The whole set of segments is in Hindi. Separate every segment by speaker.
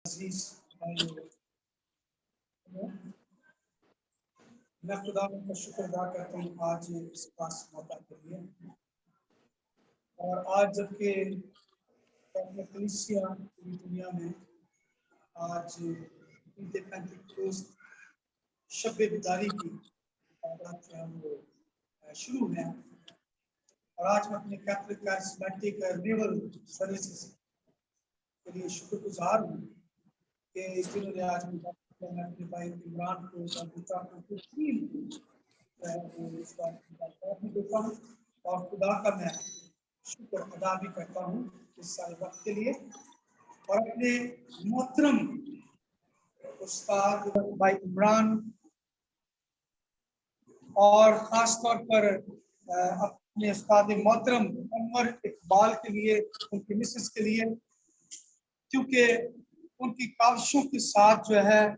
Speaker 1: अजीज भाइयों, मैं खुदा का शुक्र अदा करता हूँ आज इस खास मौका के लिए। और आज जबकि कलीसिया पूरी दुनिया में आज ईद पेंटिकोस्त शब बिदारी की इबादत जो है वो शुरू है। और आज मैं अपने कैथोलिक कैरिस्मेटिक रिन्यूअल सर्विसेज के लिए शुक्रगुजार हूँ कि जिन्होंने आज मैं अपने भाई इमरान को देता हूँ और खुदा का मैं शुक्र अदा भी करता हूँ इस सारे वक्त के लिए। और अपने मोहतरम उस्ताद भाई इमरान और ख़ास तौर पर अपने उस्ताद मोहतरम उमर इकबाल के लिए, उनकी मिसेस के लिए, क्योंकि उनकी काविशों के साथ जो है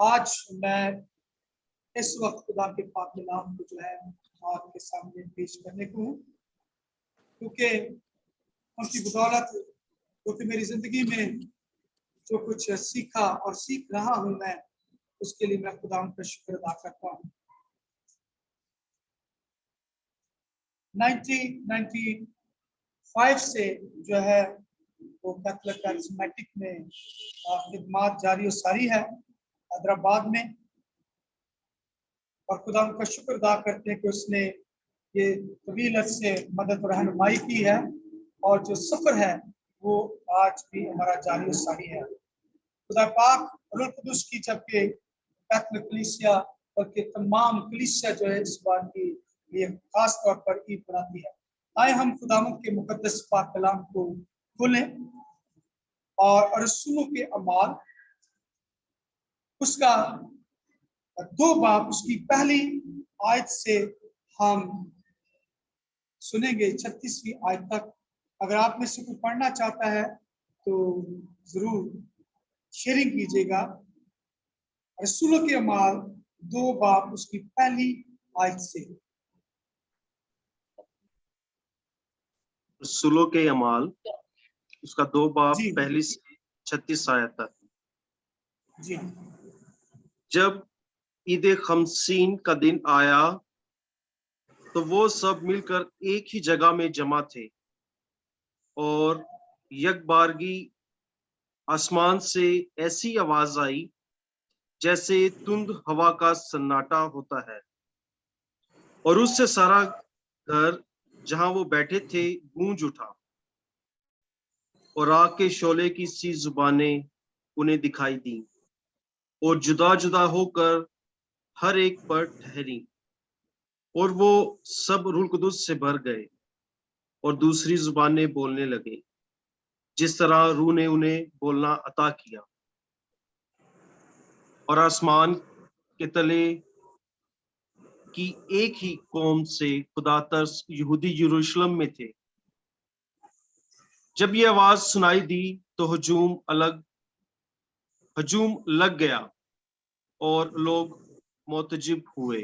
Speaker 1: आज मैं इस वक्त खुदा के पाक कलाम को जो है आपके सामने पेश करने को हूँ, क्योंकि उनकी बदौलत जो कि मेरी जिंदगी में जो कुछ सीखा और सीख रहा हूँ मैं, उसके लिए मैं खुदा का शुक्र अदा करता हूँ। 1995 से जो है वो कैथोलिक कैरिस्मेटिक में खिदमत जारी और सारी है हैदराबाद में। और खुदा का शुक्र अदा करते हैं कि उसने ये तवील से मदद और रहनुमाई की है, और जो सफर है वो आज भी हमारा जारी और सारी है। खुदा पाक रूह कुदुस की जबकि कैथोलिक कलीसिया बल्कि तमाम कलीसिया जो है इस बात की लिए खास तौर पर ईद मनाती है। आए हम खुदावंद के मुकद्दस पाक कलाम को खोलें और रसूलों के अमाल उसका 2 बाब उसकी पहली आयत से हम सुनेंगे 36वीं आयत तक। अगर आप में से कोई पढ़ना चाहता है तो जरूर शेयरिंग कीजिएगा। रसूलों के अमाल 2 बाब उसकी पहली आयत से।
Speaker 2: रसूलों के अमाल उसका 2 बाब
Speaker 1: जी
Speaker 2: पहली से 36 आयत तक।
Speaker 1: जी।
Speaker 2: जब ईद खमसीन का दिन आया तो वो सब मिलकर एक ही जगह में जमा थे, और यकबारगी आसमान से ऐसी आवाज आई जैसे तुंद हवा का सन्नाटा होता है, और उससे सारा घर जहां वो बैठे थे गूंज उठा, और आग के शोले की सी जुबानें उन्हें दिखाई दी और जुदा जुदा होकर हर एक पर ठहरी, और वो सब रूह कुदुस से भर गए और दूसरी जुबानें बोलने लगे जिस तरह रूह ने उन्हें बोलना अता किया। और आसमान के तले की एक ही कौम से खुदा तरस यहूदी यरूशलेम में थे। जब ये आवाज सुनाई दी तो हजूम लग गया और लोग मोतजिब हुए,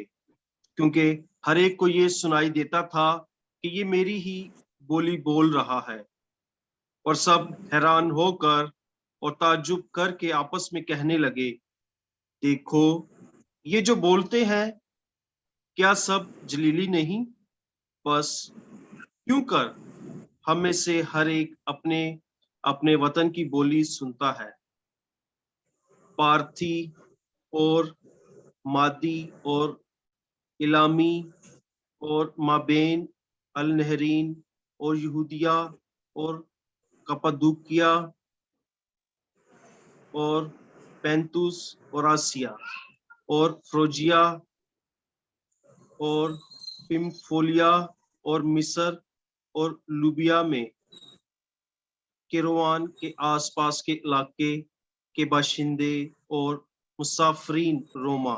Speaker 2: क्योंकि हर एक को ये सुनाई देता था कि ये मेरी ही बोली बोल रहा है। और सब हैरान होकर और ताज्जुब करके आपस में कहने लगे, देखो ये जो बोलते हैं क्या सब जलीली नहीं? बस क्यों कर हम में से हर एक अपने अपने वतन की बोली सुनता है। पार्थी और मादी और इलामी और माबेन अल नहरीन और यहूदिया और कप्पादूकिया और पैंतुस और आसिया और फ्रोजिया और पिम्फोलिया और मिस्र और लुबिया में किरवान के आसपास के इलाके के बाशिंदे और मुसाफरीन रोमा,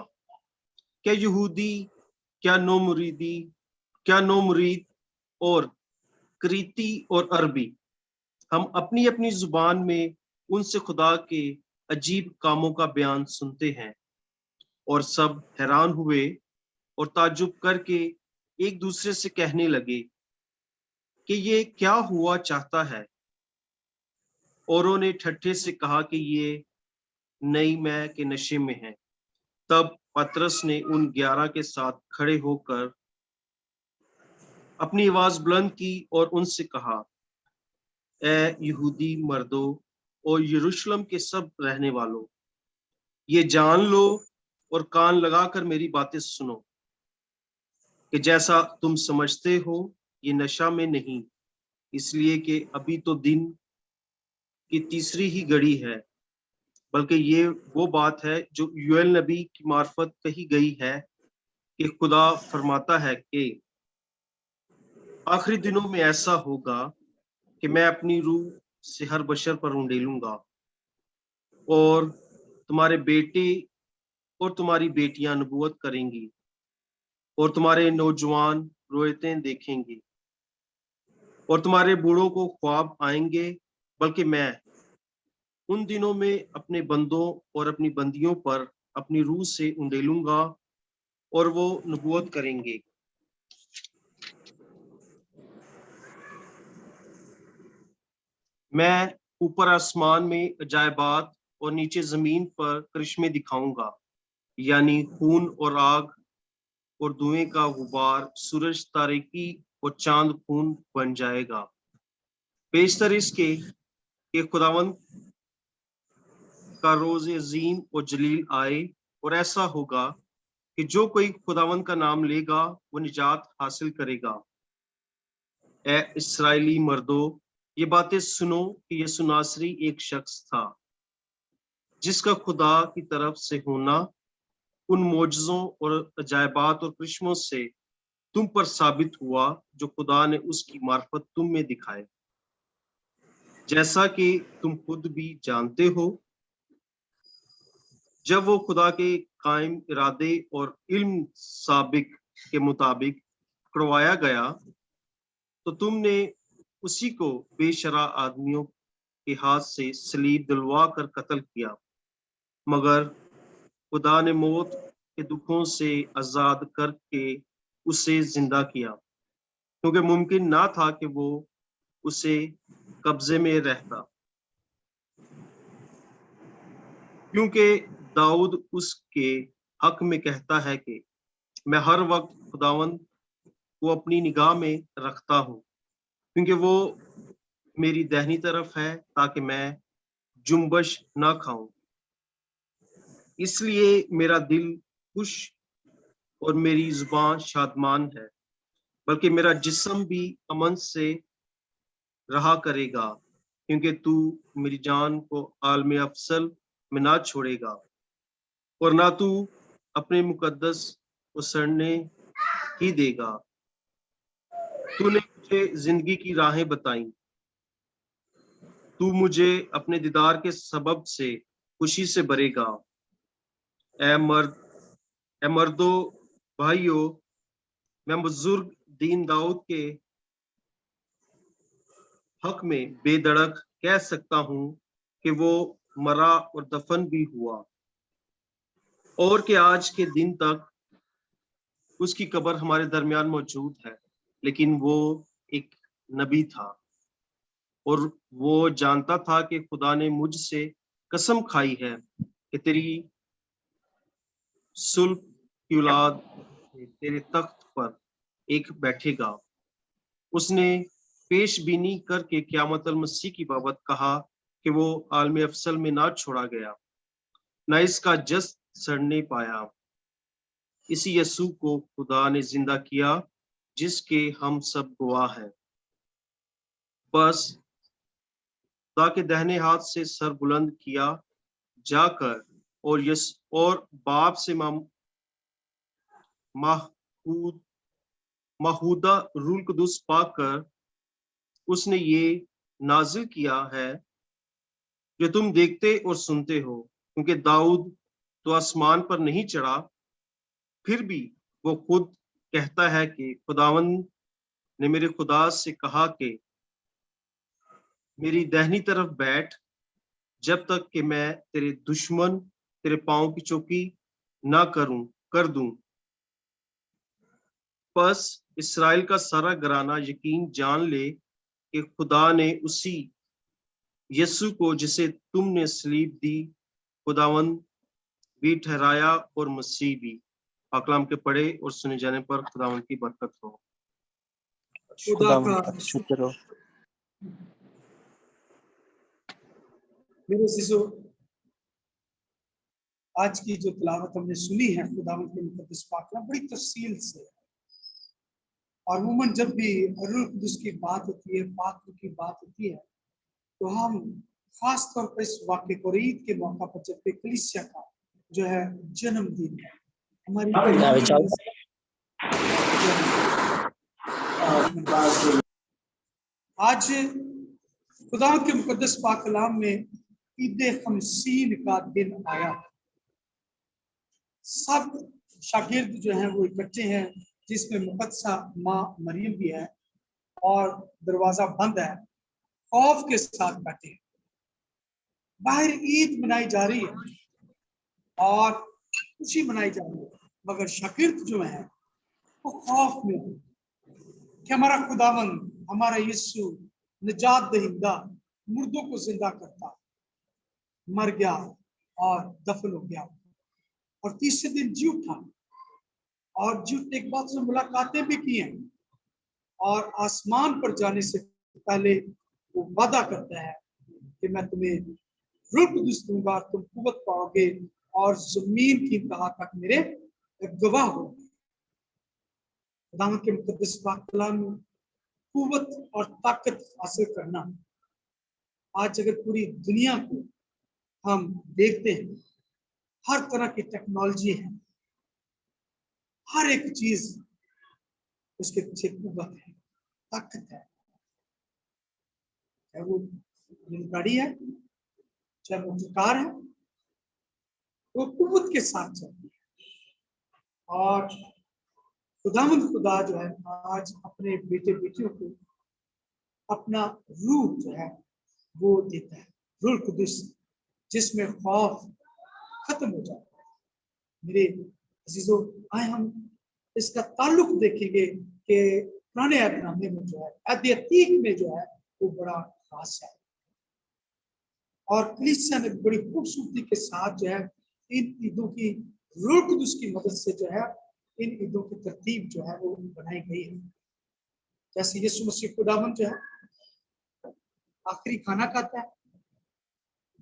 Speaker 2: क्या यहूदी, क्या नोमुरीद और क्रीती और अरबी, हम अपनी अपनी जुबान में उनसे खुदा के अजीब कामों का बयान सुनते हैं। और सब हैरान हुए और ताज्जुब करके एक दूसरे से कहने लगे कि ये क्या हुआ चाहता है। औरों ने ठट्ठे से कहा कि ये नई मै के नशे में है। तब पतरस ने उन 11 के साथ खड़े होकर अपनी आवाज बुलंद की और उनसे कहा, ए यहूदी मर्दों और यरूशलेम के सब रहने वालों, ये जान लो और कान लगाकर मेरी बातें सुनो कि जैसा तुम समझते हो ये नशा में नहीं, इसलिए कि अभी तो दिन की तीसरी ही घड़ी है, बल्कि ये वो बात है जो यूएल नबी की मार्फत कही गई है कि खुदा फरमाता है कि आखिरी दिनों में ऐसा होगा कि मैं अपनी रूह से हर बशर पर उंडेलूंगा और तुम्हारे बेटे और तुम्हारी बेटियां नबूवत करेंगी और तुम्हारे नौजवान रोयतें देखेंगे और तुम्हारे बूढ़ों को ख्वाब आएंगे, बल्कि मैं उन दिनों में अपने बंदों और अपनी बंदियों पर अपनी रूह से उंडेलूंगा और वो नबूवत करेंगे। मैं ऊपर आसमान में अजायबात और नीचे जमीन पर करिश्मे दिखाऊंगा, यानी खून और आग और धुएं का गुबार, सूरज तारीकी और चांद खून बन जाएगा। बेशतर इसके कि खुदावंद का रोज अजीम और जलील आए, और ऐसा होगा कि जो कोई खुदावंद का नाम लेगा वो निजात हासिल करेगा। ए इस्राएली मर्दों, ये बातें सुनो कि यीशु नासरी एक शख्स था जिसका खुदा की तरफ से होना उन मोजज़ों और अजायबात और करिश्मों से तुम पर साबित हुआ जो खुदा ने उसकी मार्फत तुम में दिखाए, जैसा कि तुम खुद भी जानते हो। जब वो खुदा के कायम इरादे और इल्म साबिक के मुताबिक पकड़वाया गया, तो तुमने उसी को बेशरा आदमियों के हाथ से सलीब दिलवा कर कत्ल किया, मगर खुदा ने मौत के दुखों से आजाद करके उसे जिंदा किया, क्योंकि मुमकिन ना था कि वो उसे कब्जे में रहता, क्योंकि दाऊद उसके हक में कहता है कि मैं हर वक्त खुदावंद को अपनी निगाह में रखता हूँ, क्योंकि वो मेरी दाहिनी तरफ है ताकि मैं जुम्बश ना खाऊं। इसलिए मेरा दिल खुश और मेरी जुबान शादमान है, बल्कि मेरा जिस्म भी अमन से रहा करेगा, क्योंकि तू मेरी जान को आलम अफसल में ना छोड़ेगा और ना तू अपने मुकद्दस को सड़ने ही देगा। तूने मुझे जिंदगी की राहें बताई, तू मुझे अपने दीदार के सबब से खुशी से भरेगा। ए मर्द ए मर्दो भाइयों, मैं बुजुर्ग दीन दाऊद के हक में बेधड़क कह सकता हूँ कि वो मरा और दफन भी हुआ, और कि आज के दिन तक उसकी कब्र हमारे दरमियान मौजूद है। लेकिन वो एक नबी था और वो जानता था कि खुदा ने मुझसे कसम खाई है कि तेरी सुल्ब की औलाद तेरे तख्त पर एक बैठेगा। उसने पेशबीनी करके क़यामत अल मसीह की बाबत कहा कि वो आलम अफसल में ना छोड़ा गया, ना इसका जस सड़ने पाया। इसी यीशु को खुदा ने जिंदा किया, जिसके हम सब गवाह हैं। बस खुदा के दाहिने हाथ से सर बुलंद किया जाकर और बाप से माहूद माहूदा रूल कुदुस पाकर उसने ये नाजिल किया है जो तुम देखते और सुनते हो, क्योंकि दाऊद तो आसमान पर नहीं चढ़ा, फिर भी वो खुद कहता है कि खुदावंद ने मेरे खुदा से कहा कि मेरी दाहिनी तरफ बैठ, जब तक कि मैं तेरे दुश्मन तेरे पांव की चौकी ना कर दूं। बस इसराइल का सारा घराना यकीन जान ले कि खुदा ने उसी यीशु को जिसे तुमने सलीब दी खुदावंद भी ठहराया और मसीह भी। कलाम के पढ़े और सुने जाने पर खुदावंद की बरकत हो।
Speaker 1: खुदा का
Speaker 3: शुक्र हो।
Speaker 1: मेरे शिशु, आज की जो तिलावत हमने सुनी है खुदावंद के मुकद्दस पाक में बड़ी तफसील से, और अमूमन जब भी रूह कुदस की बात होती है, पाक की बात होती है, तो हम खास तौर पर इस वाक्य को ईद के मौका पर जब पे कलीसिया का जो है जन्मदिन है, हमारी आज खुदावंद के मुकद्दस पाक कलाम में ईद खमसीन का दिन आया। सब शागिर्द जो हैं वो इकट्ठे हैं, जिसमें मुकद्दसा माँ मरियम भी है, और दरवाजा बंद है, खौफ के साथ बैठे हैं। बाहर ईद मनाई जा रही है और खुशी मनाई जा रही है, मगर शागिर्द जो है वो खौफ में है कि हमारा खुदावंद, हमारा यीशु निजात दहिंदा, मुर्दों को जिंदा करता, मर गया और दफन हो गया और तीसरे दिन जी उठा, और जी उठने के बाद उसने मुलाकातें भी की हैं, और आसमान पर जाने से पहले वो वादा करता है कि मैं तुम्हें रूह कुदस दूंगा, तुम कुव्वत पाओगे और जमीन की इंतहा तक मेरे गवाह होगे। खुदावंद के मुकद्दस पाक कलाम में कुव्वत और ताकत हासिल करना, आज अगर पूरी दुनिया को हम देखते हैं, हर तरह की टेक्नोलॉजी है, हर एक चीज उसके पीछे कुव्वत है, ताकत है। चाहे वो गाड़ी है, चाहे वो कार है, वो कुव्वत के साथ चलती है। और खुदावंद खुदा जो है आज अपने बेटे बेटियों को अपना रूह जो है वो देता है, रूह कुदस, जिसमें खौफ खत्म हो जाता है। मेरे अजीजों, आए हम इसका ताल्लुक देखेंगे कि पुराने अहदनामे में जो है, अहद अतीक में जो है वो बड़ा खास है, और कलीसिया ने बड़ी खूबसूरती के साथ जो है इन ईदों की रूह कुदस की मदद से जो है इन ईदों की तरतीब जो है वो बनाई गई है। जैसे यीशु मसीह खुदावंद जो है आखिरी खाना खाता है,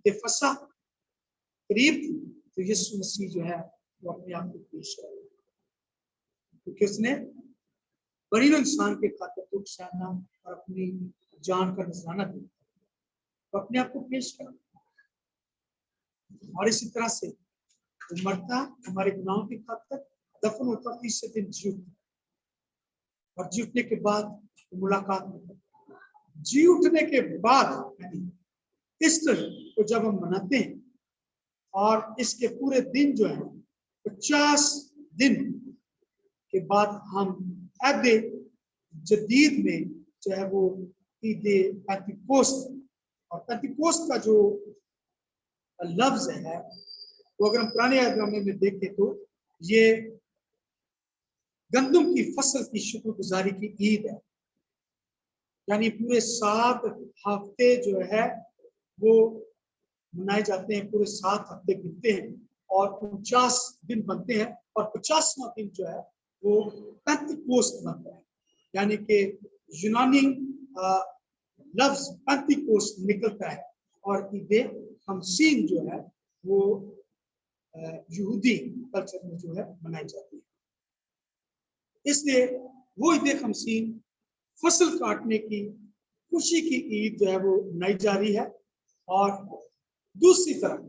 Speaker 1: फसह करीब थी, तो यीशु मसीह जो है वो अपने आप को पेश कर, क्योंकि उसने गरीब इंसान के खातिर दुख सहना और अपनी जान का नजराना दिया, तो अपने आप को पेश करा। और इसी तरह से वो मरता, हमारे गुनाहों की खातिर दफन होता, तीसरे दिन जी उठता, और जी उठने के बाद मुलाकात होती। जी उठने के बाद ईस्टर को जब हम मनाते हैं, और इसके पूरे दिन जो है 50 दिन के बाद हम अहद जदीद में जो है वो ईद पेंतिकोस्त, और पेंतिकोस्त का जो लफ्ज है वो अगर हम पुराने अहदनामे में देखें तो ये गंदम की फसल की शुक्रगुजारी की ईद है। यानी पूरे 7 हफ्ते जो है वो मनाए जाते हैं, पूरे 7 हफ्ते गिनते हैं और 49 दिन बनते हैं, और 50वां दिन जो है वो पेंतिकोस्त बनता है। यानी कि यूनानी लफ्ज पेंतिकोस्त निकलता है, और ईद खमसीन जो है वो यहूदी कल्चर में जो है मनाई जाती है। इसलिए वो ईद खमसीन फसल काटने की खुशी की ईद जो है वो मनाई जा रही है। और दूसरी तरफ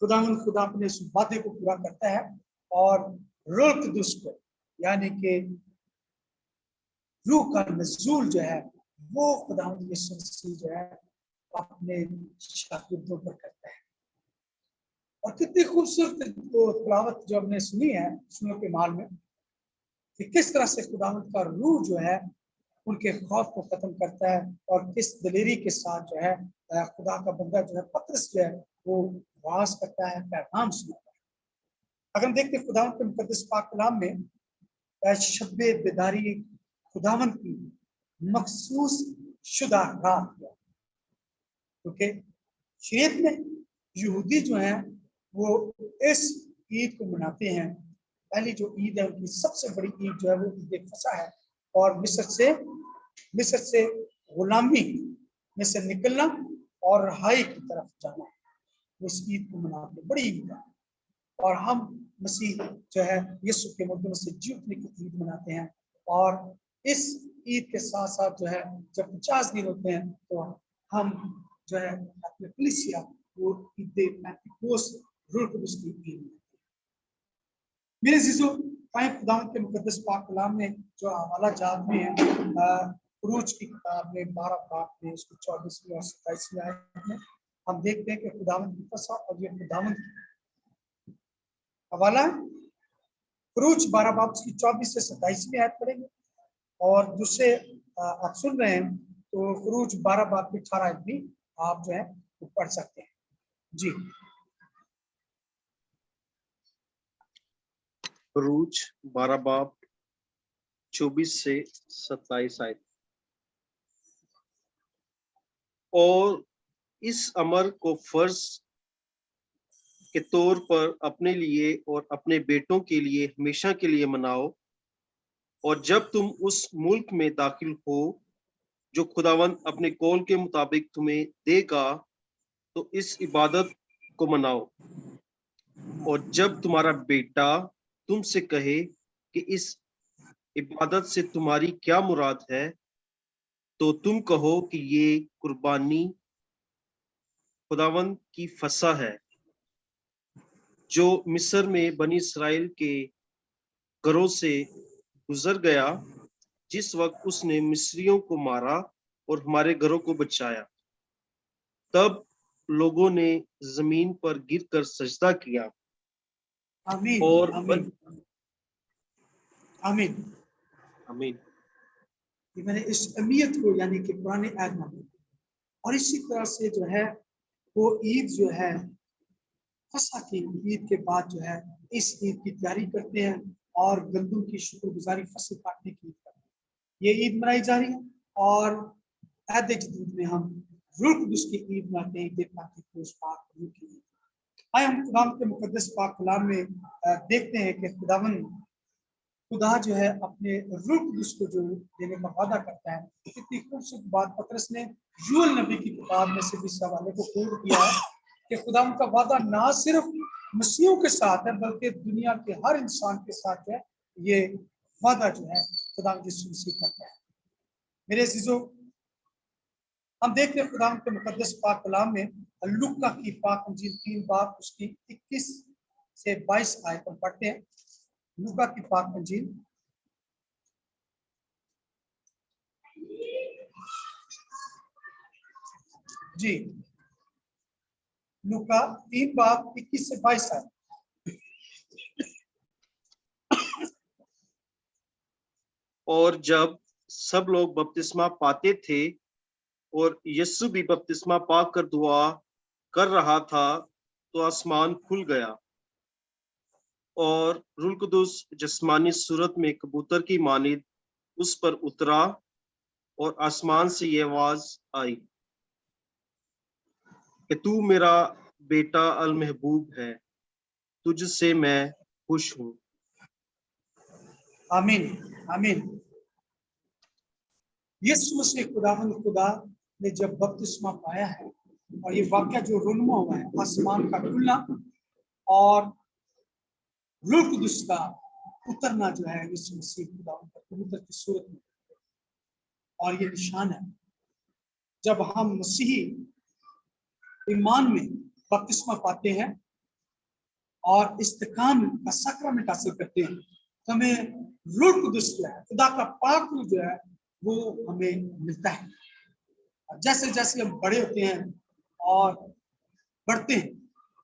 Speaker 1: खुदावंद खुदा अपने इस वादे को पूरा करता है, और रूह कुदस को, यानी कि रूह का नज़ूल जो है वो खुदावंद यीशु मसीह जो है अपने शागिर्दों पर करता है। और कितनी खूबसूरत तिलावत जो हमने सुनी है सुनो के माल में, कि किस तरह से खुदावंद का रूह जो है उनके खौफ को खत्म करता है, और किस दलेरी के साथ जो है खुदा का बंदा जो है पतरस जो है वो वास करता है, पैगाम सुनाता है। अगर हम देखते हैं खुदावंद के मुकद्दस पाक कलाम में शब्बे बेदारी खुदावंद की मखसूस शुदा रात, क्योंकि शरीयत में यहूदी जो है वो इस ईद को मनाते हैं। पहली जो ईद है उनकी सबसे बड़ी ईद जो है वो ईद फसह है, और मिस्र से गुलामी में से निकलना और रिहाई की तरफ जाना, इस ईद को मनाते हैं, बड़ी ईद है। और हम मसीह जो है यीशु के मुर्दों से जी उठने की ईद मनाते हैं। और इस ईद के साथ साथ जो है जब 50 दिन होते हैं तो हम जो है अपने कलीसिया वो ईद पेंतिकोस्त रूह कुदस की ईद मनाते हैं। मेरे जीजो, खुदावंद के मुकद्दस पाक कलाम में जो हवाला जात में है, खुरूज की किताब में 12 बाब में उसकी 24वीं और 27वीं आयत में हम देखते हैं कि खुदावंद की फसह और ये खुदावंद हवाला खुरूज 12 बाब की 24 से 27वीं आयत पढ़ेंगे, और दूसरे आप सुन रहे हैं तो खुरूज 12 बाब की 18 आयत भी आप जो है वो पढ़ सकते हैं। जी
Speaker 2: खुरूज 12 बाब 24 से 27 आयत। और इस अमर को फर्ज के तौर पर अपने लिए और अपने बेटों के लिए हमेशा के लिए मनाओ, और जब तुम उस मुल्क में दाखिल हो जो खुदावंद अपने कौल के मुताबिक तुम्हें देगा, तो इस इबादत को मनाओ। और जब तुम्हारा बेटा तुमसे कहे कि इस इबादत से तुम्हारी क्या मुराद है, तो तुम कहो कि ये कुर्बानी खुदावंद की फसह है, जो मिस्र में बनी इसराइल के घरों से गुजर गया, जिस वक्त उसने मिस्रियों को मारा और हमारे घरों को बचाया। तब लोगों ने जमीन पर गिरकर सजदा किया
Speaker 1: आमीन
Speaker 2: और
Speaker 1: आमीन आमीन।
Speaker 2: आमीन।
Speaker 1: कि मैंने इस अहमियत को यानी कि पुराने ऐद में, और इसी तरह से जो है वो ईद जो है फसह की ईद के बाद जो है इस ईद की तैयारी करते हैं और गंदम की शुक्रगुजारी फसल काटने की ईद करते हैं। ये ईद मनाई जा रही है, और ऐद जदीद में हम रूह कुदस की ईद मनाते हैं, की ईद। आए हम खुदा के मुकद्दस पाक कलाम में देखते हैं कि खुदा जो है अपने रूह कुदस को जो देने का वादा करता है। कितनी खूबसूरत बात पतरस ने यूएल नबी की किताब में से इस हवाले को पूर्ण किया है कि खुदा का वादा ना सिर्फ मसीहों के साथ है बल्कि दुनिया के हर इंसान के साथ है। ये वादा जो है खुदा यीशु मसीह करता है। मेरे अजीजों, हम देखते हैं खुदा के मुकद्दस पाक कलाम में लूका की पाक इंजील 3 बाब उसकी 21 से 22 आयत पर पढ़ते हैं। लूका की पाक इंजील जी लूका 3 बाब 21 से 22 आयत।
Speaker 2: और जब सब लोग बपतिस्मा पाते थे और यीशु भी बपतिस्मा पाकर दुआ कर रहा था, तो आसमान खुल गया और रूह कुदुस जिस्मानी सूरत में कबूतर की मानिद उस पर उतरा, और आसमान से ये आवाज आई कि तू मेरा बेटा अल महबूब है, तुझसे मैं खुश हूं।
Speaker 1: आमीन आमीन। यीशु मसीह खुदा ने जब बपतिस्मा पाया है, और ये वाक्य जो रुनमा हुआ है आसमान का खुलना और रूह कुदुस का उतरना जो है यीशु मसीह खुदा कबूतर की सूरत में, और ये निशान है जब हम मसीही ईमान में बपतिस्मा पाते हैं और इस्तेकाम का सक्रमेंट हासिल करते हैं, तो हमें रूह कुदुस जो है खुदा का पाक रूह जो है वो हमें मिलता है। जैसे जैसे हम बड़े होते हैं और बढ़ते हैं,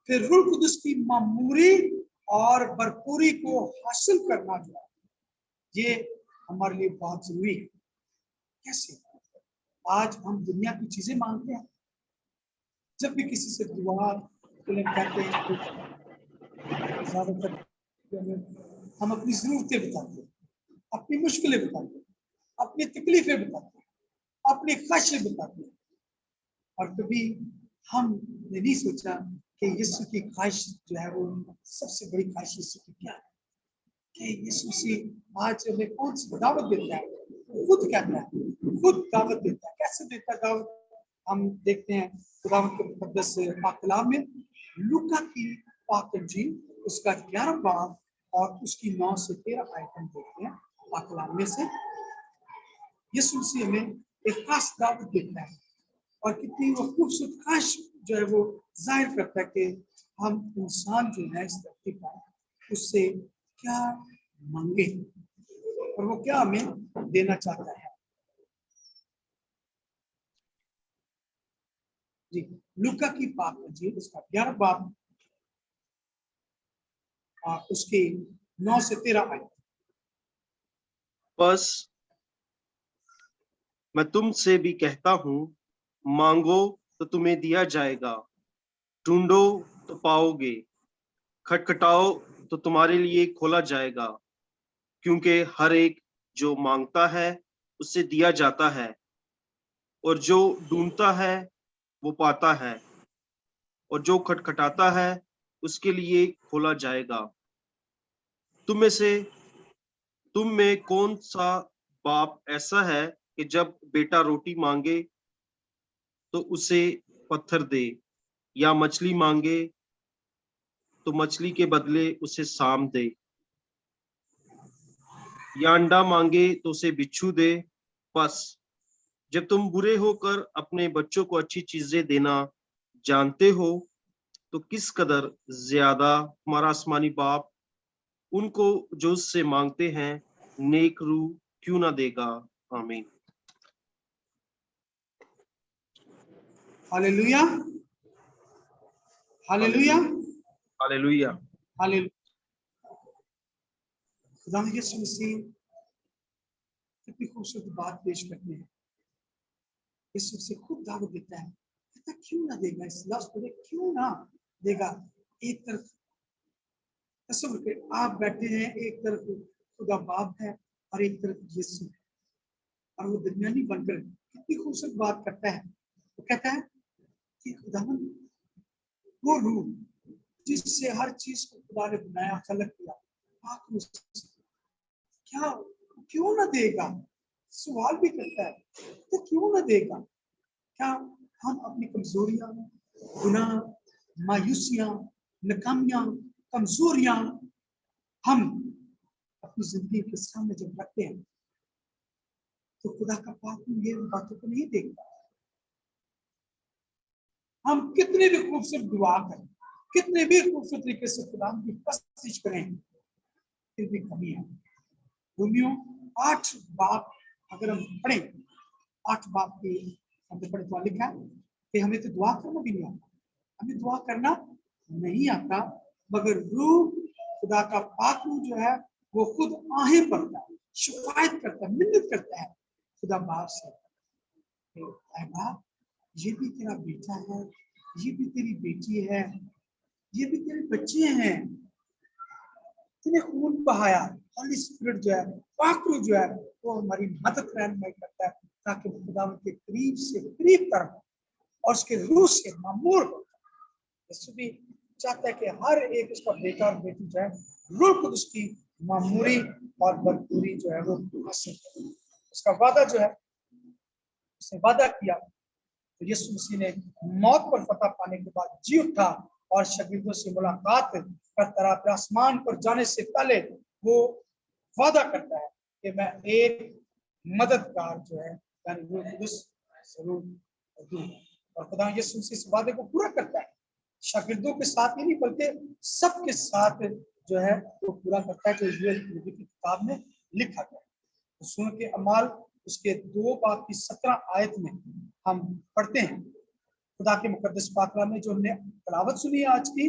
Speaker 1: फिर रूह कुदुस की मामूरी और भरपूरी को हासिल करना जो है ये हमारे लिए बहुत जरूरी है। कैसे? आज हम दुनिया की चीजें मांगते हैं, जब भी किसी से दुआ के लिए कहते हैं तो ज्यादातर हम अपनी जरूरतें बताते हैं, अपनी मुश्किलें बताते हैं, अपनी तकलीफें बताते हैं, अपनी ख्वाहिशें बताते हैं। और कभी हमने नहीं सोचा कि यीशु की ख्वाहिश जो है वो सबसे बड़ी ख्वाहिश यीशु की क्या है, कि यीशु मसीह आज हमें कौन सी दावत देता है। खुद कहता है, खुद दावत देता है। कैसे देता है दावत? हम देखते हैं खुदावंद के मुकद्दस पाक कलाम में, लूका की पाक इंजील उसका 11 बाब और उसकी 9 से 13 आयत देखते हैं। पाक कलाम में से यीशु मसीह हमें एक खास दावत देता है और कितनी वो खूबसूरत ख्वाहिश जो है वो जाहिर करता है कि हम इंसान जो है इस धरती पर उससे क्या मांगे और वो क्या हमें देना चाहता है। जी, लूका की पाक इंजील उसका 11 बाब उसके 9 से 13 आयत।
Speaker 2: बस मैं तुमसे भी कहता हूँ, मांगो तो तुम्हें दिया जाएगा, ढूंढो तो पाओगे, खटखटाओ तो तुम्हारे लिए खोला जाएगा। क्योंकि हर एक जो मांगता है उससे दिया जाता है, और जो ढूंढता है वो पाता है, और जो खटखटाता है उसके लिए खोला जाएगा। तुम में कौन सा बाप ऐसा है कि जब बेटा रोटी मांगे तो उसे पत्थर दे, या मछली मांगे तो मछली के बदले उसे सांप दे, या अंडा मांगे तो उसे बिच्छू दे? बस जब तुम बुरे होकर अपने बच्चों को अच्छी चीजें देना जानते हो, तो किस कदर ज्यादा हमारा आसमानी बाप उनको जो उससे मांगते हैं नेक रू क्यों ना देगा। आमीन।
Speaker 1: Hallelujah, hallelujah,
Speaker 2: hallelujah.
Speaker 1: हालेलुया। खुदा यीशु मसीह कितनी खूबसूरत बात पेश करते हैं। यीशु से खुद दावत देता है, कहता क्यों ना देगा, इस लफ्ज को क्यों ना देगा। एक तरफ तस्वीर के आप बैठे हैं, एक तरफ खुदा बाप है और एक तरफ यीशु है, और वो दरमियानी बनकर कितनी खूबसूरत बात करता है। वो कहता है कि खुदावन वो रूह जिससे हर चीज को खुदा ने बनाया, खलक किया, पाक रूह से, क्या क्यों ना देगा। सवाल भी करता है, तो क्यों ना देगा। क्या हम अपनी कमजोरियां, गुनाह, मायूसियां, नाकामियां, कमजोरियां हम अपनी जिंदगी के सामने जब रखते हैं तो खुदा का पाक ये बातों को नहीं देखता। हम कितने भी खूबसूरत दुआ करें, कितने भी खूबसूरत तरीके से खुदा की परस्तिश करें, फिर भी कमी है। रोमियो 8 बाब अगर हम पढ़ें, 8 बाब के हमने पढ़े तो लिखा है कि हमें तो दुआ करना भी नहीं आता, हमें दुआ करना नहीं आता, मगर रूह खुदा का पाक रूह जो है वो खुद आहें पड़ता है, शिकायत करता है, मिन्नत करता है खुदा बाप से, बाप ये भी तेरा बेटा है, ये भी तेरी बेटी है, ये भी तेरे बच्चे हैं, तूने खून बहाया। होली स्पिरिट जो है, पाक रूह जो है वो हमारी मदद रहनुमाई करता है ताकि खुदा के करीब से करीब तरफ और उसके रूह से मामूर हो। यीशु भी चाहता है कि हर एक उसका बेटा और बेटी जो है रूह कुदस की मामूरी और बदपूरी जो है वो हासिल करे। उसका वादा जो है, उसने वादा किया तो यीशु मसीह ने मौत पर फतह पाने के बाद जी उठा और शागिर्दों से मुलाकात करता रहा। आसमान पर जाने से पहले वो वादा करता है कि मैं एक मददगार जो है यानी रूह कुदस जरूर दूंगा, और खुदा यीशु मसीह इस वादे को पूरा करता है। शागिर्दों के साथ ही नहीं बल्कि सबके साथ जो है वो पूरा करता है, जो यूएल नबी की किताब में लिखा गया। तो सुन के अमाल उसके 2 बाब की 17 आयत में हम पढ़ते हैं, खुदा के मुकद्दस पाकला में जो हमने तलावत सुनी आज की,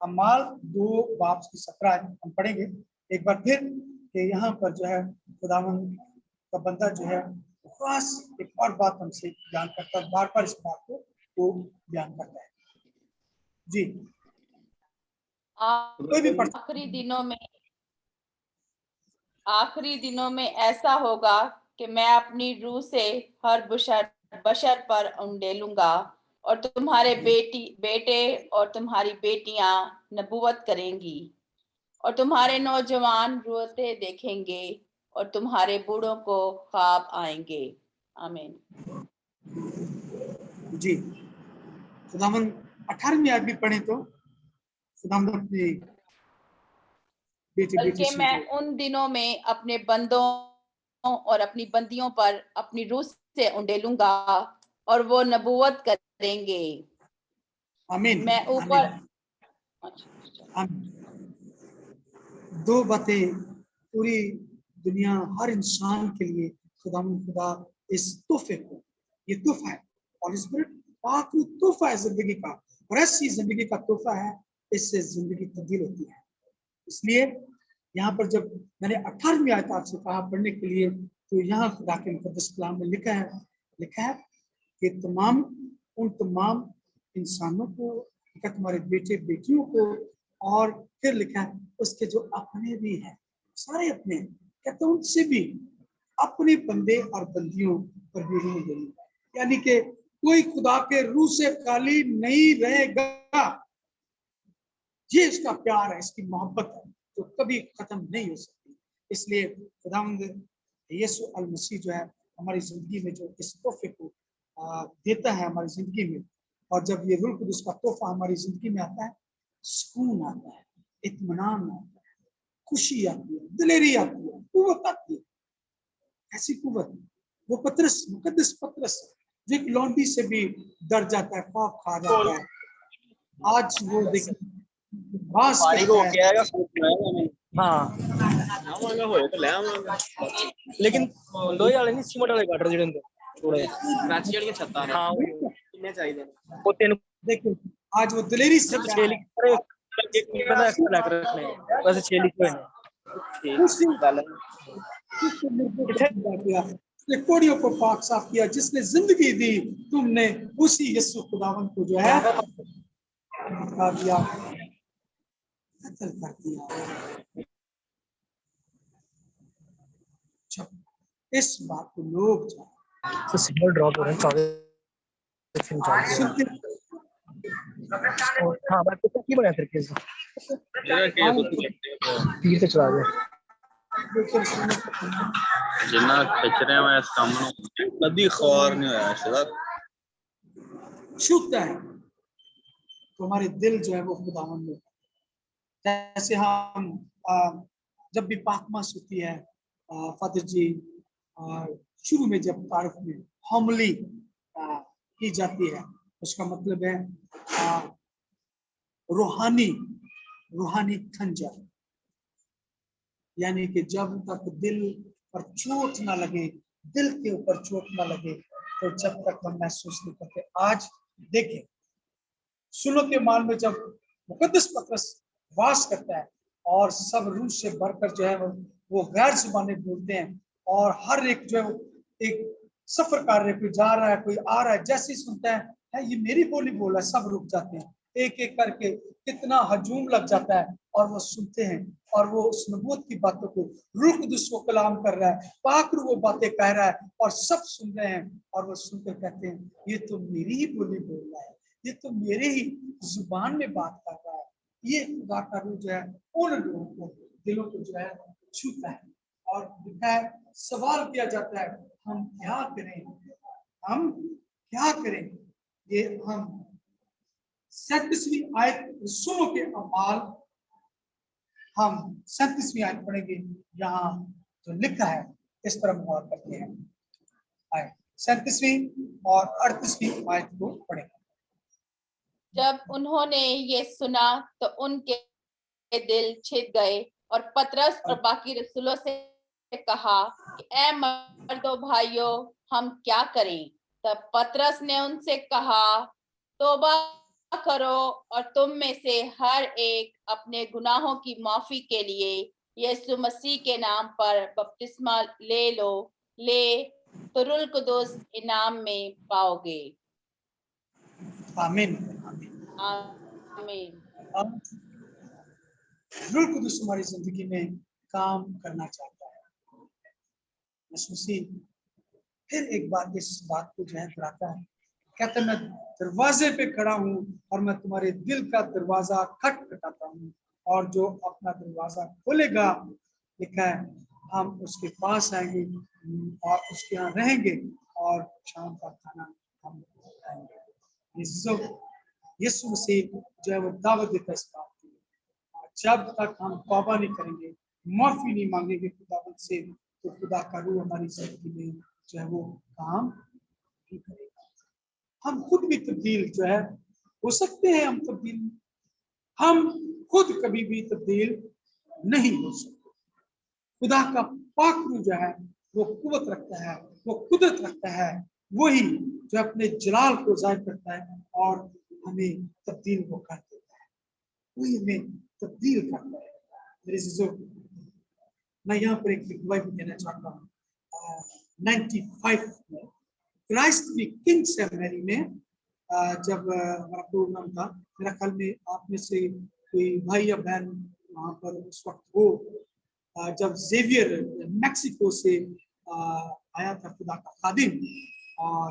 Speaker 1: अमाल 2 बाब की 17 आयत हम पढ़ेंगे एक बार फिर कि यहाँ पर जो है खुदावंद का बंदा जो है खास एक और बात हमसे बयान करता है, बार बार इस बात को वो बयान करता है। जी, कोई भी पढ़।
Speaker 3: आखिरी दिनों में ऐसा होगा कि मैं अपनी रूह से हर बशर पर उंडेलूंगा और तुम्हारे बेटे और तुम्हारी बेटियां नबूवत करेंगी और तुम्हारे नौजवान रुयते देखेंगे और तुम्हारे बूढ़ों को ख्वाब आएंगे। आमीन।
Speaker 1: जी, खुदावंद 18वीं आयत भी पढ़े तो खुदावंद अपने बेटे
Speaker 3: बल्कि मैं उन दिनों में अपने बंदों और अपनी बंदियों पर अपनी रूह से उंडेलूंगा और वो नबूवत करेंगे।
Speaker 1: आमीन।
Speaker 3: मैं ऊपर
Speaker 1: दो बातें पूरी दुनिया हर इंसान के लिए खुदा इस तोहफे को, ये तोहफा है और इस पाक तोहफा है जिंदगी का, और ऐसी जिंदगी का तोहफा है, इससे जिंदगी तब्दील होती है। इसलिए यहाँ पर जब मैंने 18वीं आयत आपसे कहा पढ़ने के लिए, तो यहाँ खुदा के मुकद्दस कलाम में लिखा है कि उन तमाम इंसानों को, तुम्हारे बेटे बेटियों को, और फिर लिखा है उसके जो अपने भी हैं, सारे अपने, कहते उनसे भी अपने बंदे और बंदियों पर भी रूह देनी, यानी कि कोई खुदा के रूह से खाली नहीं रहेगा। ये इसका प्यार है, इसकी मोहब्बत है, जो कभी खत्म नहीं हो सकती। इसलिए खुदावंद यीशु अल मसीह जो है हमारी जिंदगी में जो इस तोहफे को देता है हमारी जिंदगी में, और जब ये रूह कुदूस का तोहफा हमारी जिंदगी में आता है, सुकून आता है, इत्मीनान आता है, खुशी आती है, दिलेरी आती है, कुव्वत आती है। ऐसी कुव्वत वो मुकद्दस पतरस जो एक लौंडी से भी डर जाता है, खौफ खा जाता है, आज वो देखिए बास करता है।
Speaker 4: हाँ लेकिन लोहे वाले नहीं, सीमेंट वाले काट रहे ਜਿਹੜੇ थोड़े
Speaker 5: कराची वाली छत्ता है।
Speaker 4: हाँ
Speaker 5: कितने चाहिए
Speaker 4: वो तीन
Speaker 1: देखिए आज वो दिलेरी से
Speaker 4: सिर्फ 6 लिख एक बंदा एक्स्ट्रा लग रखने वैसे 6 लिख रहे हैं।
Speaker 1: उसने कोड़ियों को पाक साफ किया, जिसने जिंदगी दी, तुमने उसी यीशु खुदावन को जो है हटा दिया, कत्ल कर दिया। इस बात को लोग
Speaker 4: तो सिग्नल ड्रॉप हो रहे हैं
Speaker 1: सुनते
Speaker 4: हाँ बात तो की बना फिर केस
Speaker 5: मेरा केस
Speaker 4: तीर से चला गया
Speaker 5: जिन्ना खिच रहे हैं इस काम में कभी ख्वार नहीं होया शायद
Speaker 1: छूता है तो हमारे दिल जो है वो खुदावन में, जैसे हम जब भी पाकमास होती है फादर जी, शुरू में जब तारीफ में हमली की जाती है, उसका मतलब है रूहानी खंजर, यानी कि जब तक दिल पर चोट ना लगे, दिल के ऊपर चोट ना लगे, तो जब तक हम महसूस नहीं करते। आज देखें सुनो के माल में जब मुकद्दस पतरस वास करता है और सब रूह से भरकर जो है वो गैर जुबाने बोलते हैं, और हर एक जो है एक सफर कर रहे, कोई जा रहा है कोई आ रहा है, जैसे ही सुनता है ये मेरी बोली बोल रहा है, सब रुक जाते हैं, एक एक करके कितना हजूम लग जाता है, और वो सुनते हैं, और वो उस नबूवत की बातों को रूह कुदूस को कलाम कर रहा है, पाक रूह वो बातें कह रहा है, और सब सुन रहे हैं, और वो सुनकर कहते हैं ये तो मेरी ही बोली बोल रहा है, ये तो मेरे ही जुबान में बात कर रहा है। ये खुदा का रूह जो है उन लोगों को दिलों को जो है छूता है, और लिखा है सवाल किया जाता है हम क्या करें, हम क्या करें। ये हम 37वीं आयत रसूलों के अमाल, हम 37वीं आयत पढ़ेंगे, यहाँ जो लिखा है इस पर हम गौर करते हैं। आयत 37वीं और 38वीं आयत को पढ़ेंगे।
Speaker 3: जब उन्होंने ये सुना तो उनके दिल छिद गए, और पतरस और बाकी रसूलों से कहा कि ए मर्दों भाइयों, हम क्या करें। तब पतरस ने उनसे कहा, तौबा करो और तुम में से हर एक अपने गुनाहों की माफी के लिए यीशु मसीह के नाम पर बपतिस्मा ले लो, तो रूह कुदूस इनाम में पाओगे।
Speaker 1: आमीन
Speaker 3: आमीन।
Speaker 1: रूह कुदूस हमारी जिंदगी में काम करना चाहता है। यीशु मसीह फिर एक बार इस बात को जो है दोहराता है, कहता है मैं दरवाजे पे खड़ा हूँ और मैं तुम्हारे दिल का दरवाजा खटखटाता हूँ, और जो अपना दरवाजा खोलेगा, लिखा है हम उसके पास आएंगे और उसके यहाँ रहेंगे और शाम का खाना हम खाएंगे। यीशु मसीह जो है वो दावत देता है इस बात की, जब तक हम तौबा नहीं करेंगे, माफी नहीं मांगेंगे खुदावंद से, तो खुदा का रूह हमारी जिंदगी में जो है वो काम नहीं करेगा। हम खुद भी तब्दील जो है हो सकते हैं, हम खुद कभी भी तब्दील नहीं हो सकते। खुदा का पाक रूह जो है वो कुव्वत रखता है, वो कुदरत रखता है, वही जो अपने जलाल को जाहिर करता है और हमें तब्दील वो कर देता है, वही हमें तब्दील करता है। मेरे अजीजों, मैं यहाँ पर एक गवाही देना चाहता हूँ। 95 में क्राइस्ट दी किंग सेमिनरी में जब हमारा प्रोग्राम था, मेरा ख्याल में आप में से कोई भाई या बहन वहाँ पर उस वक्त हो, जब जेवियर मैक्सिको से आया था खुदा का खादिम, और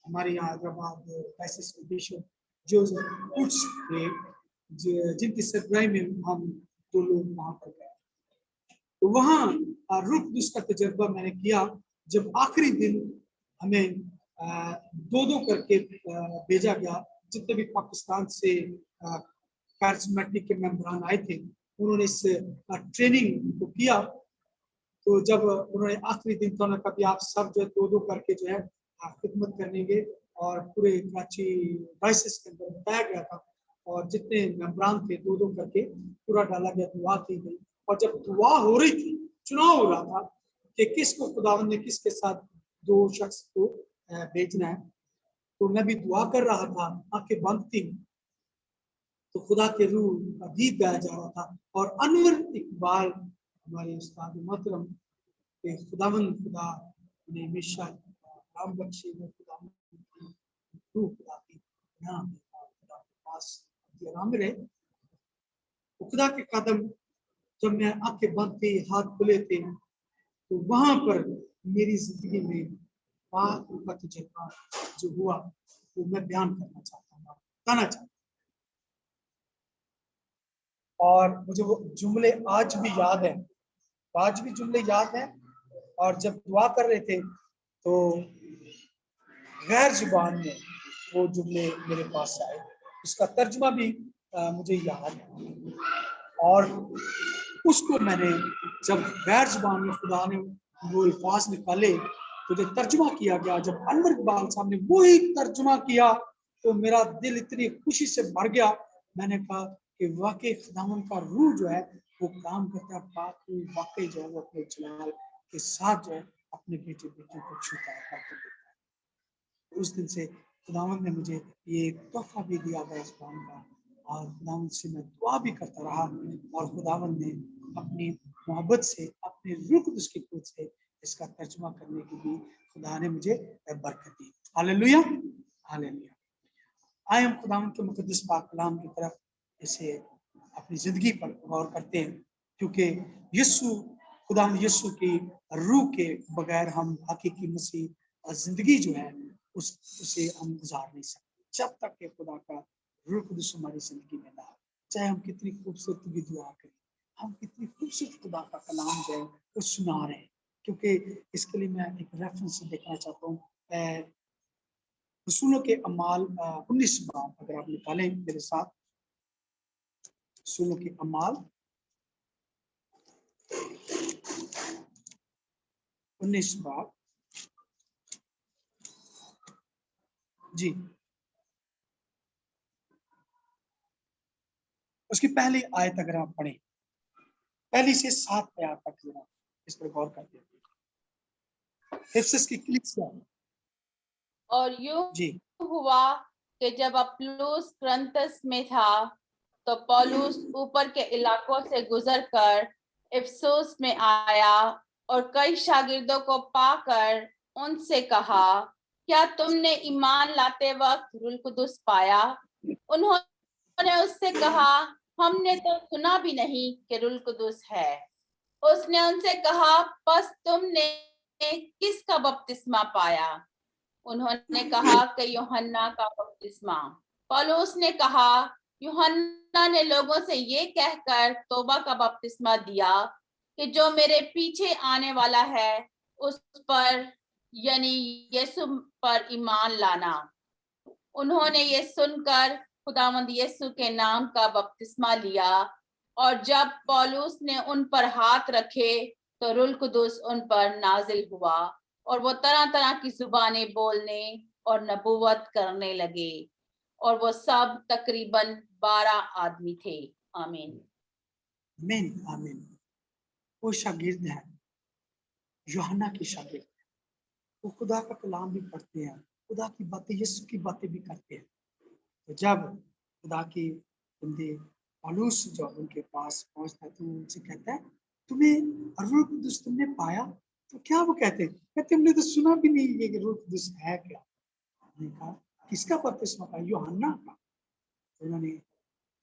Speaker 1: हमारे यहाँ हैदराबाद बिशप जोसेफ कुछ थे जिनकी सरबराही में हम दो लोग वहाँ पर गए। तो वहाँ रूह कुदूस का तजर्बा मैंने किया, जब आखिरी दिन हमें दो करके भेजा गया। जितने भी पाकिस्तान से कैरिस्मेटिक के मेंबरान आए थे, उन्होंने इस ट्रेनिंग को किया। तो जब उन्होंने आखिरी दिन तो उन्होंने कहा आप सब जो है दो करके जो है खिदमत करेंगे, और पूरे कराची डायसिस के अंदर बताया गया था, और जितने मेंबरान थे दो करके पूरा डाला गया, दुआ की गई। और जब दुआ हो रही थी, चुनाव हो रहा था कि किसको खुदावंद ने किसके साथ दो शख्स को भेजना है, तो मैं भी दुआ कर रहा था, आंखें बंद थी, तो खुदा के रूह का गीत गाया जा रहा था, और अनवर इकबाल हमारे उस्ताद मोहतरम के खुदा ने हमेशा राम बख्शे में खुदा की यहाँ खुदा के पास आराम रहे। खुदा के कदम, जब मैं आंखें बंद थी, हाथ खुले थे, तो वहां पर मेरी जिंदगी में पाक का तजुर्बा जो हुआ वो मैं बयान करना चाहता हूँ, बताना चाहता हूँ। और मुझे वो जुमले आज भी याद है, आज भी जुमले याद है। और जब दुआ कर रहे थे तो गैर जुबान में वो जुमले मेरे पास आए, उसका तर्जुमा भी मुझे याद है, और उसको मैंने जब गैर जुबान में खुदा ने वो अल्फाज निकाले तो जब तर्जुमा किया गया, जब अनवर इकबाल साहब ने वही तर्जुमा किया, तो मेरा दिल इतनी खुशी से भर गया। मैंने कहा कि वाकई खुदावंद का रूह जो है वो काम करता है, पाक रूह वाकई जो है वो अपने जलाल के साथ जो है अपने बेटे बेटियों को छूता है। उस दिन से खुदावंद ने मुझे ये तोहफा भी दिया गया इस काम का, और खुदावंद से मैं दुआ भी करता रहा, और खुदावंद ने अपनी मोहब्बत से, अपने रूह कुदस की कुछ से इसका तर्जुमा करने की भी खुदा ने मुझे बरकत दी। Hallelujah, hallelujah. आए हम खुदावंद के मुकद्दस पाक कलाम की तरफ इसे अपनी जिंदगी पर गौर करते हैं, क्योंकि खुदावंद यीशु की रूह के बगैर हम हकीकी मसीह और जिंदगी जो है उसे हम गुजार नहीं सकते, जब तक कि खुदा का रूह कुदस हमारी जिंदगी में ना, चाहे हम कितनी खूबसूरत भी दुआ करें, हम कितनी खूबसूरत खुदा का कलाम जो है वो सुना रहे हैं। क्योंकि इसके लिए मैं एक रेफरेंस देखना चाहता हूँ, रसूलों के अमाल 19 बाब, अगर आप निकालें मेरे साथ, रसूलों के अमाल 19 बाब जी, उसकी पहली आयत अगर आप पढ़ें, पहली से 7 आयत तक जरा इस पर गौर करते हैं। इफिसस की कलीसिया,
Speaker 3: और यूं हुआ कि जब अपुल्लोस कुरिन्थस में था, तो पौलुस ऊपर के इलाकों से गुजरकर इफिसुस में आया, और कई शागिर्दों को पाकर उनसे कहा, क्या तुमने ईमान लाते वक्त रूह कुदस पाया? उन्होंने उससे कहा, हमने तो सुना भी नहीं कि रूह कुदस है। उसने उनसे कहा, बस तुमने किसका बपतिस्मा पाया? उन्होंने कहा कि यूहन्ना का बपतिस्मा। पौलुस ने कहा, यूहन्ना ने लोगों से ये कहकर तौबा का बपतिस्मा दिया कि जो मेरे पीछे आने वाला है उस पर यानी यीशु पर ईमान लाना। उन्होंने ये सुनकर खुदावंद यीशु के नाम का बपतिस्मा लिया, और जब पौलुस ने उन पर हाथ रखे तो रूह कुदूस उन पर नाजिल हुआ और वो तरह तरह की जुबानें बोलने और नबूवत करने लगे, और वो सब तकरीबन 12 आदमी थे। आमीन।
Speaker 1: आमीन आमीन। वो शागिर्द है, यूहन्ना की शागिर्द, वो खुदा का कलाम भी पढ़ते हैं, खुदा की बातें, यीशु की बातें भी करते हैं। तो जब खुदा की बंदे पौलुस जब उनके पास पहुंचता है तो उनसे कहता है, तुम्हें रूह कुदूस तुमने पाया? तो क्या वो कहते हमने तो सुना भी नहीं ये कि रूह कुदूस है क्या। हमने कहा, किसका बपतिस्मा पाया? यूहन्ना का। तो उन्होंने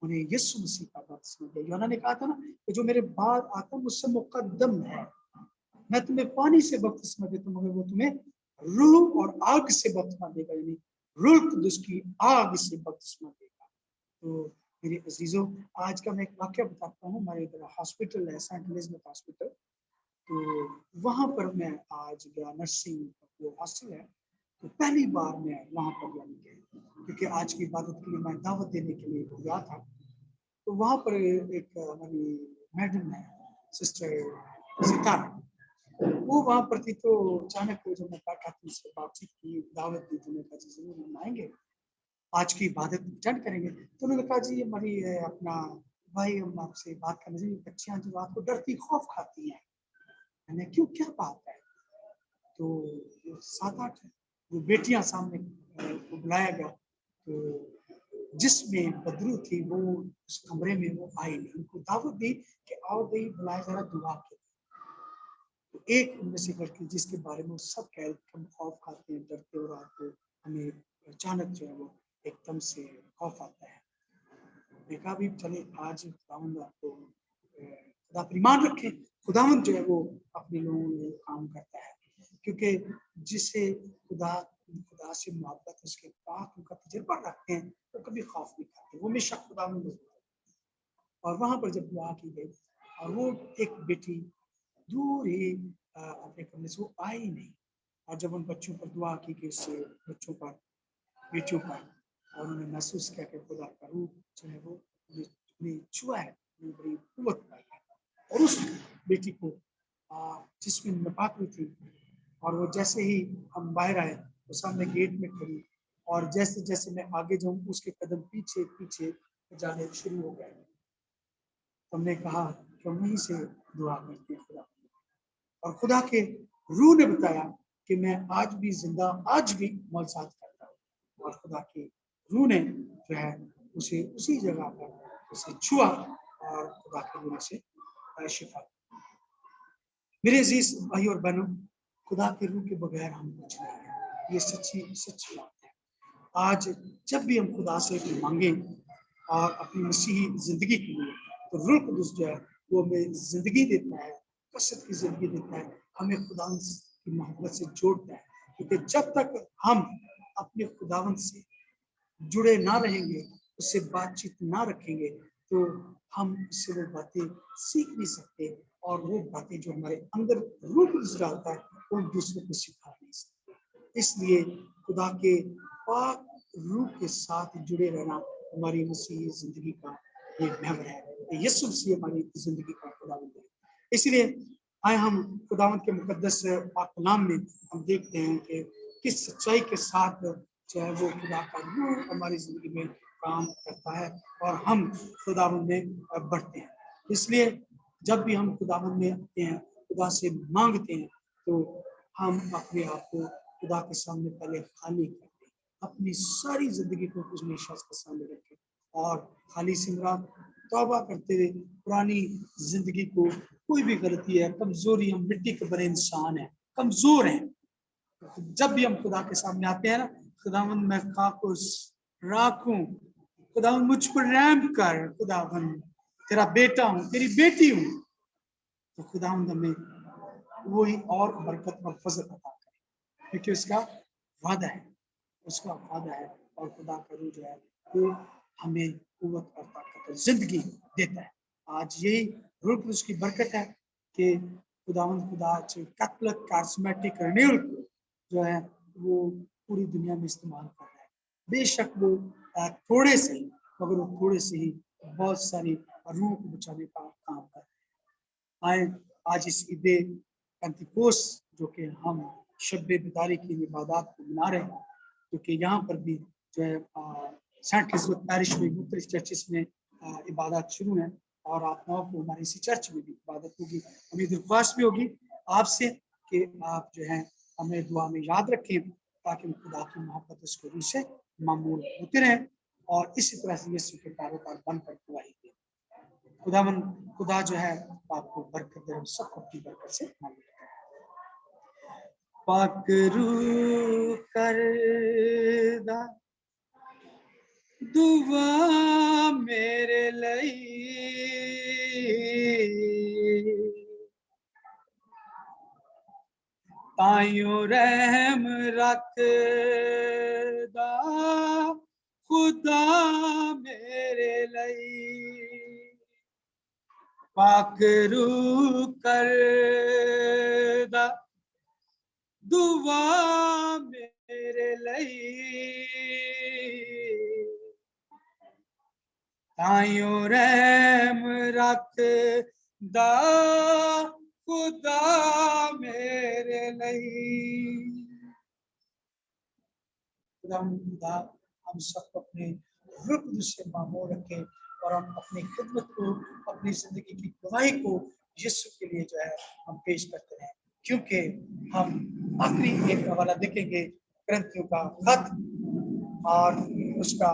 Speaker 1: उन्हें यीशु मसीह का बपतिस्मा दिया। यूहन्ना ने कहा था ना कि जो मेरे बाद आता मुझसे मुकद्दम है, मैं तुम्हें पानी से बपतिस्मा देता हूँ, वो तुम्हें रूह और आग से बपतिस्मा देगा, यानी रूह कुदूस की आग से बपतिस्मा देगा। तो मेरे अजीजों, आज का मैं एक वाक्य बताता हूँ। हमारे इधर हॉस्पिटल है, सेंट एलिजाबेथ हॉस्पिटल, तो वहां पर मैं आज गया, नर्सिंग हॉस्टल है, तो पहली बार मैं वहां पर गया क्योंकि आज की इबादत के लिए मैं दावत देने के लिए गया था। तो वहां पर एक हमारी मैडम है, सिस्टर सितारा, वो वहां पर थी। तो अचानक जब मैं बैठा थी, उससे बातचीत की, दावत दी, तो मैं कहा जी जरूर हम आएंगे, आज की इबादत अटेंड करेंगे। तो उन्होंने कहा जी हमारी अपना भाई, हम आपसे बात करने से, बच्चियां जो रात को डरती खौफ खाती हैं। मैंने क्यों, क्या बात है? तो 7-8 वो बेटियां सामने को बुलाया गया, तो जिसमें बदरू थी वो उस कमरे में वो आई नहीं। उनको दावत दी कि आओ भाई, बुलाया जरा दुआ के। तो एक उनमें से लड़की जिसके बारे में सब कह रहे हम खौफ खाते हैं, डरते, और रात को हमें अचानक जो है वो एकदम से खौफ आता है। देखा भी चले, आज खुदावंद आपको खुदा पर ईमान रखें। खुदावंद जो है वो अपने लोगों में काम करता है, क्योंकि जिसे खुदा से मोहब्बत, उसके पाक उनका तजुर्बा रखते हैं, वो कभी खौफ नहीं खाते, वो हमेशा खुदावंद होते हैं। और वहां पर जब दुआ की गई, और वो एक बेटी दूर ही अपने कमरे से वो आई नहीं, और जब उन बच्चों पर दुआ की कि उससे बच्चों पर, बेटियों पर, और उन्होंने महसूस किया कि खुदा का रूह जो है वो छुआ है, बड़ी कुव्वत पाई है। और उस बेटी को जिसमें नपाक हुई थी, और वो जैसे ही हम बाहर आए तो सामने गेट में खड़ी, और जैसे जैसे मैं आगे जाऊं उसके कदम पीछे पीछे जाने शुरू हो गए। हमने कहा कि हम वहीं से दुआ करते हैं खुदा, और खुदा के रूह ने बताया कि मैं आज भी जिंदा, आज भी मौजूद करता हूँ, और खुदा की रूह ने जो है उसे उसी जगह पर उसे छुआ, और खुदा के रूह से शिफा। मेरे अजीज भाई और बहनों, खुदा के रूह के बगैर हम कुछ नहीं है, ये सच्ची बात है। आज जब भी हम खुदा से मांगे और अपनी मसीही जिंदगी के लिए, तो रूह कुदूस जो है वो हमें जिंदगी देता है, कसरत की जिंदगी देता है, हमें खुदावंद की मोहब्बत से जोड़ता है। क्योंकि जब तक हम अपने खुदावंद से जुड़े ना रहेंगे, उससे बातचीत ना रखेंगे, तो हम उससे वो बातें सीख नहीं सकते, और वो बातें जो हमारे अंदर रूह कुदूस डालता है वो दूसरों को सिखा नहीं सकते। इसलिए खुदा के पाक रूह के साथ जुड़े रहना हमारी मसीही जिंदगी का एक महवर है। यीशु मसीह हमारी जिंदगी का खुदावंद है। इसलिए आए हम खुदावंद के मुकद्दस पाक कलाम में हम देखते हैं कि किस सच्चाई के साथ जो है वो खुदा का रूह हमारी जिंदगी में काम करता है, और हम खुदावंद में बढ़ते हैं। इसलिए जब भी हम खुदावंद में आते हैं, खुदा से मांगते हैं, तो हम अपने आप को खुदा के सामने पहले खाली करते हैं, अपनी सारी जिंदगी को उस निशान के सामने रखें, और खाली सिमरा तौबा करते हुए पुरानी जिंदगी को, कोई भी गलती है, कमजोरी, हम मिट्टी के बने इंसान हैं, कमजोर हैं। जब भी हम खुदा के सामने आते हैं ना, खुदावंद मैं खाकुस राखूं, खुदावंद मुझ पर रहम कर, खुदावंद तेरा बेटा हूं, तेरी बेटी हूं, तो खुदावंद हमें वही और बरकत और फजल अता करे, क्योंकि उसका वादा है, उसका वादा है। और खुदा का रूह जो है वो हमें कुव्वत और ताकत और जिंदगी देता है। आज यही रूह कुदस की बरकत है कि खुदावंद खुदा कैथोलिक कारिस्मेटिक रिन्यूअल को जो है वो पूरी दुनिया में इस्तेमाल कर रहा है। बेशक वो थोड़े से ही, मगर वो थोड़े से ही बहुत सारी रूहों को बचाने का काम कर रहे हैं। आए आज इस ईदे पेंतिकोस्त जो कि हम शब्बे बिदारी की इबादत को मना रहे हैं, क्योंकि यहाँ पर भी जो है सेंट एलिज़ाबेथ पैरिश में मुख्तलिफ चर्चिस में इबादत शुरू है, और आप 9 को हमारे इसी चर्च में भी इबादत होगी। हमें दरख्वास्त भी होगी आपसे कि आप जो है हमें दुआ में याद रखें, ताकि हम खुदा की मोहब्बत उसके रूह से मामूल होते रहें और इसी तरह से यीशु के कारोबार बनकर गवाही दें। खुदा जो है आपको बरकत दे, सबको अपनी बरकत से मामूल करें। पाक रूह करदा दुआ मेरे लिए, ताइयों रहम रखदा खुदा मेरे लिए। पाक रूह करदा दुआ मेरे लिए, ताइयों रहम रखदा खुदा मेरे लिए। खुदा हम सब अपने रूह से मामूल रखें और हम अपनी खिदमत को, अपनी जिंदगी की गवाही को यीशु के लिए जो है हम पेश करते हैं, क्योंकि हम आखिरी एक हवाला देखेंगे ग्रंथियों का खत और उसका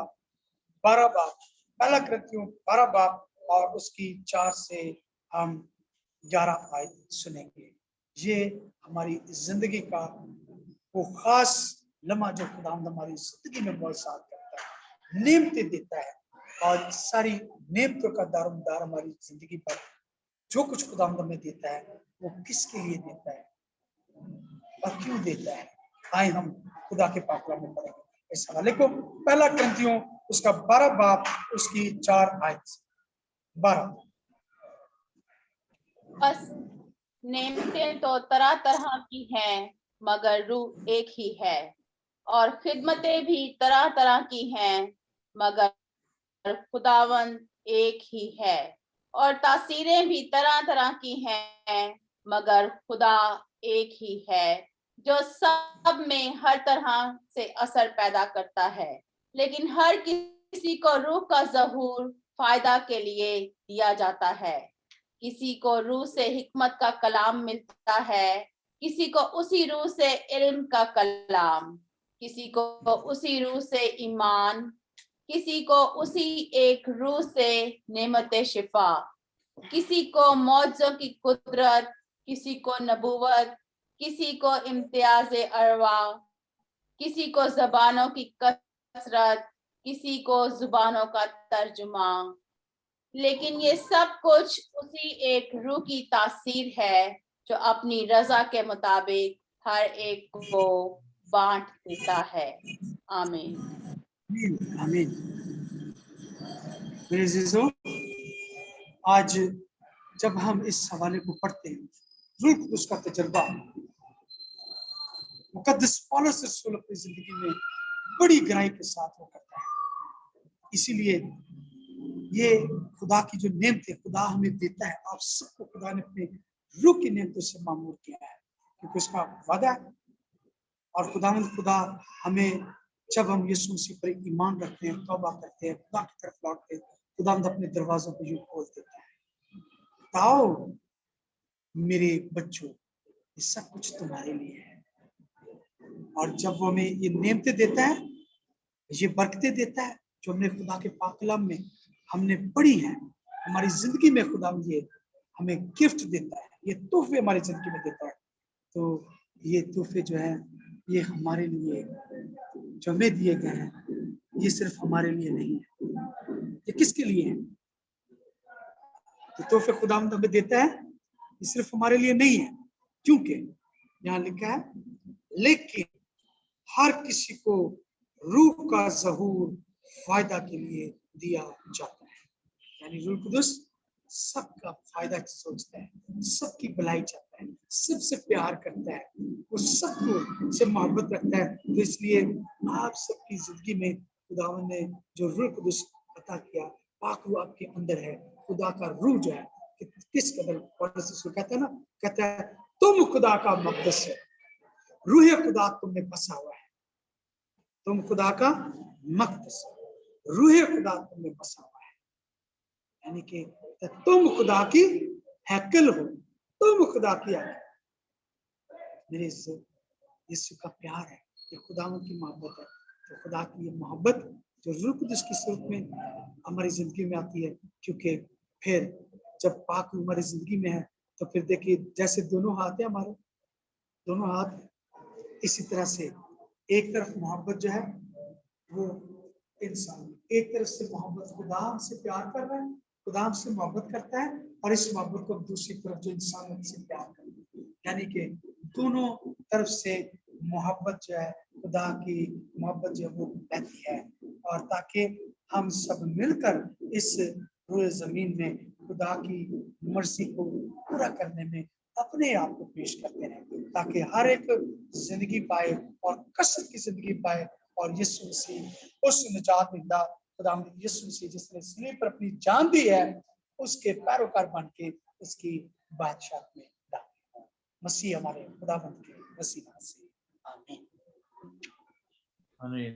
Speaker 1: 12 बाब, पहला ग्रंथियों 12 बाब और उसकी 4 से हम 11 आयत सुनेंगे। ये हमारी जिंदगी का वो खास लम्हा जो खुदा हमारी जिंदगी में बहुत साथ करता है, नेमतें देता है, और सारी नेमतों का दारोमदार हमारी जिंदगी पर जो कुछ खुदा हमें देता है वो किसके लिए देता है और क्यों देता है। आए हम खुदा के पाकला में पढ़ेंगे इस हवाले को। पहला ग्रंथियों उसका 12 बाब उसकी 4 आयत 12।
Speaker 3: बस नेमतें तो तरह तरह की हैं, मगर रूह एक ही है, और खिदमतें भी तरह तरह की हैं, मगर खुदावंद एक ही है, और तासीरें भी तरह तरह की हैं, मगर खुदा एक ही है, जो सब में हर तरह से असर पैदा करता है, लेकिन हर किसी को रूह का ज़हूर फायदा के लिए दिया जाता है। किसी को रूह से हिकमत का कलाम मिलता है, किसी को उसी रूह से इल्म का कलाम, किसी को उसी रूह से ईमान, किसी को उसी एक रूह से नेमते शिफा, किसी को मौजों की कुदरत, किसी को नबूवत, किसी को इम्तियाज अरवा, किसी को ज़बानों की कसरत, किसी को जुबानों का तर्जुमा। लेकिन ये सब कुछ उसी एक रूह की तासीर है, जो अपनी रजा के मुताबिक हर एक को बांट देता है। आमीन।
Speaker 1: आमीन। मेरे अजीजों, आज जब हम इस हवाले को पढ़ते हैं, रूह कुदस का तजर्बा मुकद्दस पौलुस रसूल अपनी जिंदगी में बड़ी गहराई के साथ वो करता है। इसीलिए ये खुदा की जो नेमत है खुदा हमें देता है, आप सबको खुदा ने अपने रूह की नेमतों से मामूर किया है, क्योंकि उसका वादा है। और खुदा हमें, जब हम यीशु मसीह पर ईमान रखते हैं, तौबा करते हैं, खुदा की तरफ लौटते हैं, खुदा अपने दरवाजों को यूं खोल देता है, आओ मेरे बच्चों, ये सब कुछ तुम्हारे लिए है। और जब वो हमें ये नेमतें देता है, ये बरकतें देता है, जो हमने खुदा के पाक कलाम में हमने पढ़ी है, हमारी जिंदगी में खुदा ये हमें गिफ्ट देता है, ये तोहफे हमारी जिंदगी में देता है। तो ये तोहफे जो है ये हमारे लिए जो हमें दिए गए हैं, ये सिर्फ हमारे लिए नहीं है। ये किसके लिए है? तो तोहफे खुदा हमें देता है, ये सिर्फ हमारे लिए नहीं है। क्योंकि यहाँ लिखा है लेकिन हर किसी को रूह का ज़हूर फायदा के लिए दिया जाता है। यानी रूह कुदुस सबका फायदा सोचता है, सबकी भलाई चाहता है, सबसे प्यार करता है, वो सबको से मोहब्बत रखता है। तो इसलिए आप सबकी जिंदगी में खुदावन ने जो रूह कुदुस अता किया, पाक रूह आपके अंदर है। खुदा का रूह जो है कि किस कदर पौलुस इसको कहता है ना, कहता है तुम खुदा का मक़दस है, रूह खुदा तुम में बसा हुआ है, तुम खुदा का मक़दस, रूह खुदा तुम में बसा हुआ है। यानी कि तुम खुदा की हैकल हो, तुम खुदा की हैकल। मेरे यीशु का प्यार है, ये खुदावंद की मोहब्बत है। तो खुदा की ये मोहब्बत जो रूह कुदुस की सूरत में हमारी जिंदगी में आती है, क्योंकि फिर जब पाक हमारी जिंदगी में है तो फिर देखिए जैसे दोनों हाथ है हमारे, दोनों हाथ इसी तरह से एक तरफ मोहब्बत जो है वो इंसान एक तरफ से मोहब्बत खुदा से प्यार कर रहा है, खुदा से मोहब्बत करता है, और इस मोहब्बत को दूसरी तरफ जो इंसान से प्यार करता है। यानी कि दोनों तरफ से मोहब्बत जो है, खुदा की मोहब्बत जो है वो बहती है, और ताकि हम सब मिलकर इस रोए जमीन में खुदा की मर्जी को पूरा करने में अपने आप को पेश करते हैं, ताकि हर एक जिंदगी पाए और कसरत की जिंदगी पाए। और यीशु मसीह उस निजात दहिंदा खुदावंद यीशु मसीह जिसने सलीब पर अपनी जान दी है, उसके पैरोकार बन के उसकी बादशाह में दाखिल हो। मसीह हमारे खुदावंद के वसीला से आमीन।
Speaker 5: आमीन।